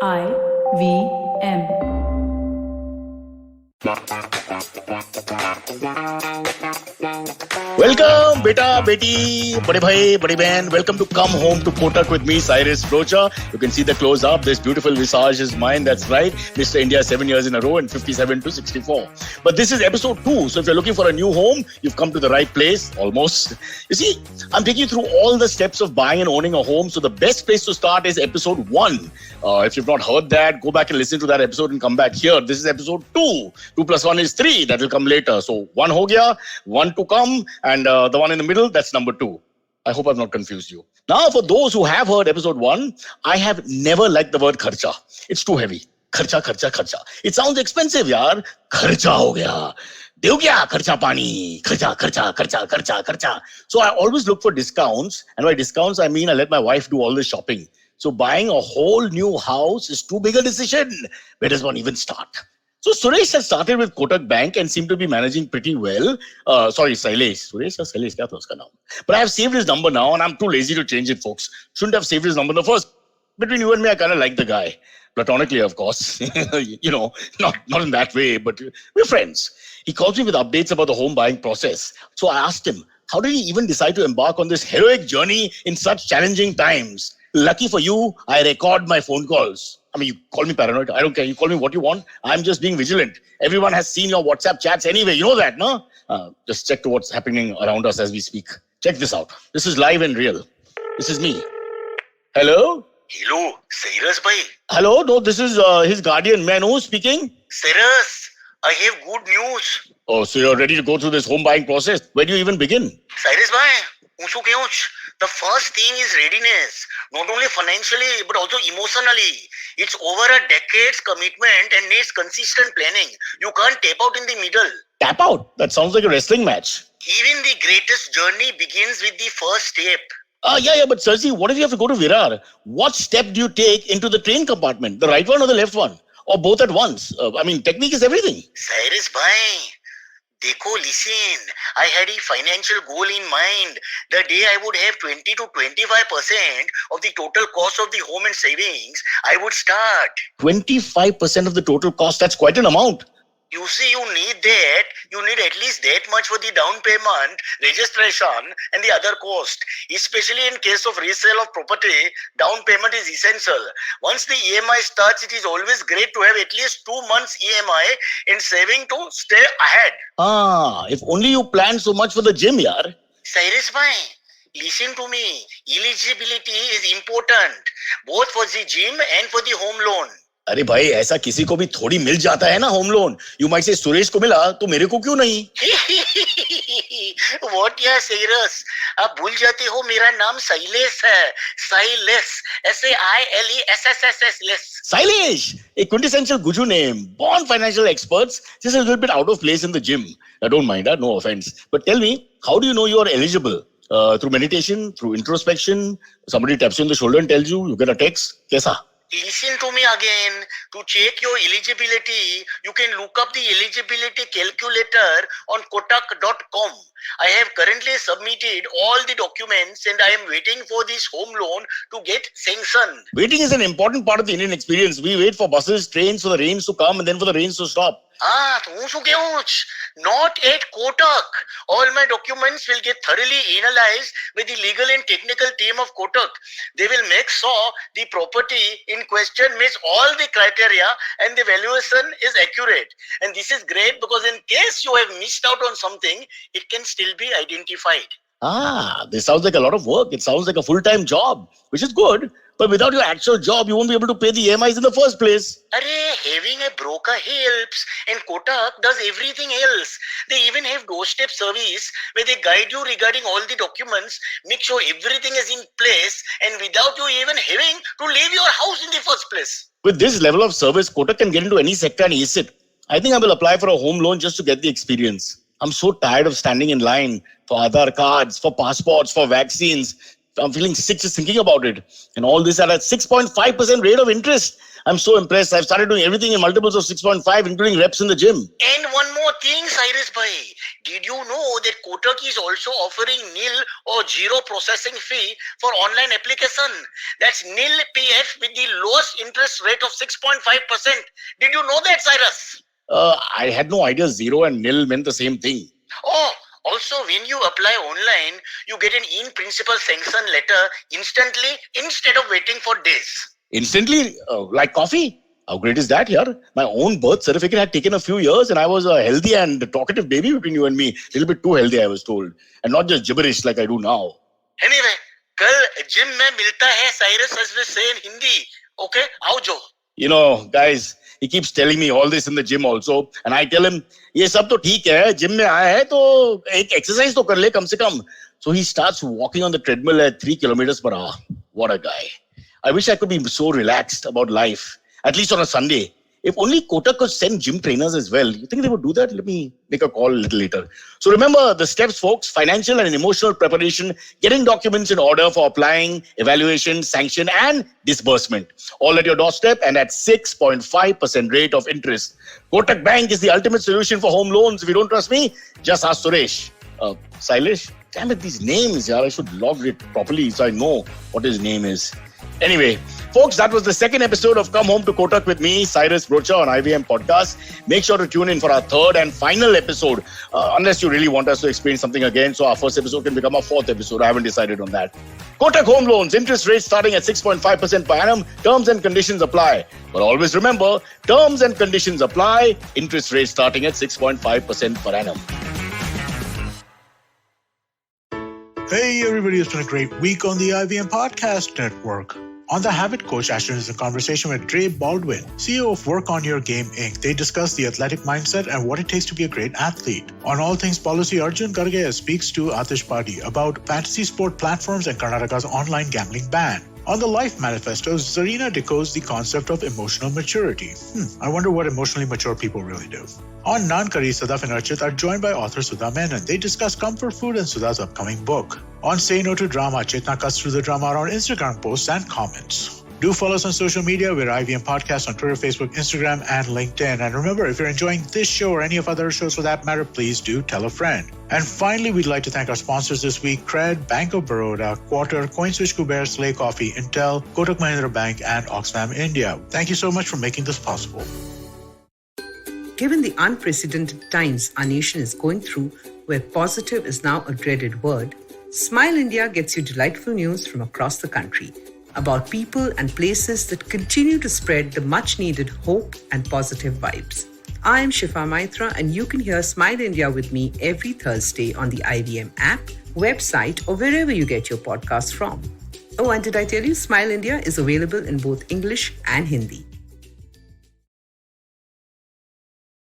IVM. Welcome, beta, beti, bade bhai, badi behan. Welcome to Come Home to Kotak with me, Cyrus Brocha. You can see the close up. This beautiful visage is mine. That's right. Mr. India 7 years in a row and 57 to 64. But this is episode 2. So if you're looking for a new home, you've come to the right place. Almost. You see, I'm taking you through all the steps of buying and owning a home. So the best place to start is episode 1. If you've not heard that, go back and listen to that episode and come back here. This is episode 2. 2 plus 1 is 3. That will come later. So 1 ho gaya, 1 to come. And the one in the middle, that's number 2. I hope I've not confused you. Now, for those who have heard episode 1, I have never liked the word kharcha. It's too heavy. Kharcha, kharcha, kharcha. It sounds expensive, yaar. Kharcha ho gaya. Deo kya? Kharcha pani. Kharcha, kharcha, kharcha, kharcha, kharcha. So I always look for discounts. And by discounts, I mean I let my wife do all the shopping. So buying a whole new house is too big a decision. Where does one even start? So Suresh has started with Kotak Bank and seemed to be managing pretty well. Sailesh. Suresh or Sailesh? Kya tha uska naam? But I have saved his number now and I'm too lazy to change it, folks. Shouldn't have saved his number in the first. Between you and me, I kind of like the guy. Platonically, of course. Not in that way, but we're friends. He calls me with updates about the home buying process. So I asked him, how did he even decide to embark on this heroic journey in such challenging times? Lucky for you, I record my phone calls. I mean, you call me paranoid. I don't care. You call me what you want. I'm just being vigilant. Everyone has seen your WhatsApp chats anyway. You know that, no? Just check to what's happening around us as we speak. Check this out. This is live and real. This is me. Hello? Hello, Cyrus bhai. Hello? No, this is his guardian. May I know who's speaking? Cyrus, I have good news. Oh, so you're ready to go through this home buying process. Where do you even begin? Cyrus bhai, unsu kyunch? The first thing is readiness, not only financially but also emotionally. It's over a decade's commitment and needs consistent planning. You can't tap out in the middle. Tap out? That sounds like a wrestling match. Even the greatest journey begins with the first step. Yeah, but Sarji, what if you have to go to Virar? What step do you take into the train compartment? The right one or the left one? Or both at once? Technique is everything. Cyrus bhai, Dekho, listen, I had a financial goal in mind. The day I would have 20 to 25% of the total cost of the home and savings, I would start. 25% of the total cost, that's quite an amount. You see, you need that. You need at least that much for the down payment, registration, and the other cost. Especially in case of resale of property, down payment is essential. Once the EMI starts, it is always great to have at least 2 months EMI in saving to stay ahead. If only you plan so much for the gym, yaar. Cyrus bhai, listen to me. Eligibility is important, both for the gym and for the home loan. अरे भाई ऐसा किसी को भी थोड़ी मिल जाता है ना home loan. You might say Suresh को मिला तो मेरे को क्यों नहीं? What यार Cyrus? आप भूल जाते हो मेरा नाम शैलेश है. Silas, SAILESSS. Sailesh, a quintessential Guju name. Born financial experts, just a little bit out of place in the gym. Don't mind, no offense. But tell me, how do you know you are eligible? Through meditation, through introspection, somebody taps you on the shoulder and tells you get a text. Kaisa? Listen to me again. To check your eligibility, you can look up the eligibility calculator on kotak.com. I have currently submitted all the documents and I am waiting for this home loan to get sanctioned. Waiting is an important part of the Indian experience. We wait for buses, trains, for the rains to come and then for the rains to stop. Not at Kotak. All my documents will get thoroughly analyzed by the legal and technical team of Kotak. They will make sure the property in question meets all the criteria and the valuation is accurate. And this is great because in case you have missed out on something, it can still be identified. This sounds like a lot of work. It sounds like a full-time job, which is good. But without your actual job, you won't be able to pay the EMIs in the first place. Having a broker helps, and Kotak does everything else. They even have doorstep service where they guide you regarding all the documents, make sure everything is in place, and without you even having to leave your house in the first place. With this level of service, Kotak can get into any sector and ace it. I think I will apply for a home loan just to get the experience. I'm so tired of standing in line for Aadhaar cards, for passports, for vaccines. I'm feeling sick just thinking about it. And all this at a 6.5% rate of interest. I'm so impressed. I've started doing everything in multiples of 6.5, including reps in the gym. And one more thing, Cyrus bhai. Did you know that Kotak is also offering nil or zero processing fee for online application? That's nil PF with the lowest interest rate of 6.5%. Did you know that, Cyrus? I had no idea zero and nil meant the same thing. Oh, also when you apply online, you get an in-principle sanction letter instantly instead of waiting for days. Instantly, like coffee? How great is that here? My own birth certificate had taken a few years and I was a healthy and talkative baby between you and me. A little bit too healthy, I was told. And not just gibberish like I do now. Anyway, कल gym में मिलता है Cyrus, as we say in Hindi. Okay, आओ जो. You know, guys, he keeps telling me all this in the gym also. And I tell him, ये सब तो ठीक है, gym में आया है तो एक exercise तो कर ले कम से कम. So he starts walking on the treadmill at 3 kilometers per hour. What a guy. I wish I could be so relaxed about life, at least on a Sunday. If only Kotak could send gym trainers as well. You think they would do that? Let me make a call a little later. So remember the steps, folks: financial and emotional preparation, getting documents in order for applying, evaluation, sanction, and disbursement. All at your doorstep and at 6.5% rate of interest. Kotak Bank is the ultimate solution for home loans. If you don't trust me, just ask Suresh. Sailesh? Damn it, these names, yaar. I should log it properly so I know what his name is. Anyway, folks, that was the second episode of Come Home to Kotak with me, Cyrus Brocha on IVM Podcast. Make sure to tune in for our third and final episode, unless you really want us to explain something again. So our first episode can become our fourth episode. I haven't decided on that. Kotak Home Loans, interest rates starting at 6.5% per annum. Terms and conditions apply. But always remember, terms and conditions apply. Interest rates starting at 6.5% per annum. Hey everybody, it's been a great week on the IVM Podcast Network. On The Habit Coach, Ashton is in conversation with Dre Baldwin, CEO of Work on Your Game Inc. They discuss the athletic mindset and what it takes to be a great athlete. On All Things Policy, Arjun Garge speaks to Atish Padi about fantasy sport platforms and Karnataka's online gambling ban. On the Life Manifesto, Zarina decodes the concept of emotional maturity. I wonder what emotionally mature people really do. On Naan Kari, Sadaf and Archit are joined by author Sudha Menon. They discuss comfort food and Sudha's upcoming book. On Say No to Drama, Chetna cuts through the drama on Instagram posts and comments. Do follow us on social media. We're IVM Podcast on Twitter, Facebook, Instagram, and LinkedIn. And remember, if you're enjoying this show or any of other shows for that matter, please do tell a friend. And finally, we'd like to thank our sponsors this week: Cred, Bank of Baroda, Quarter, CoinSwitch, Kuber, Slay Coffee, Intel, Kotak Mahindra Bank, and Oxfam India. Thank you so much for making this possible. Given the unprecedented times our nation is going through, where positive is now a dreaded word, Smile India gets you delightful news from across the country about people and places that continue to spread the much-needed hope and positive vibes. I am Shifa Maitra, and you can hear Smile India with me every Thursday on the IVM app, website, or wherever you get your podcasts from. Oh, and did I tell you Smile India is available in both English and Hindi.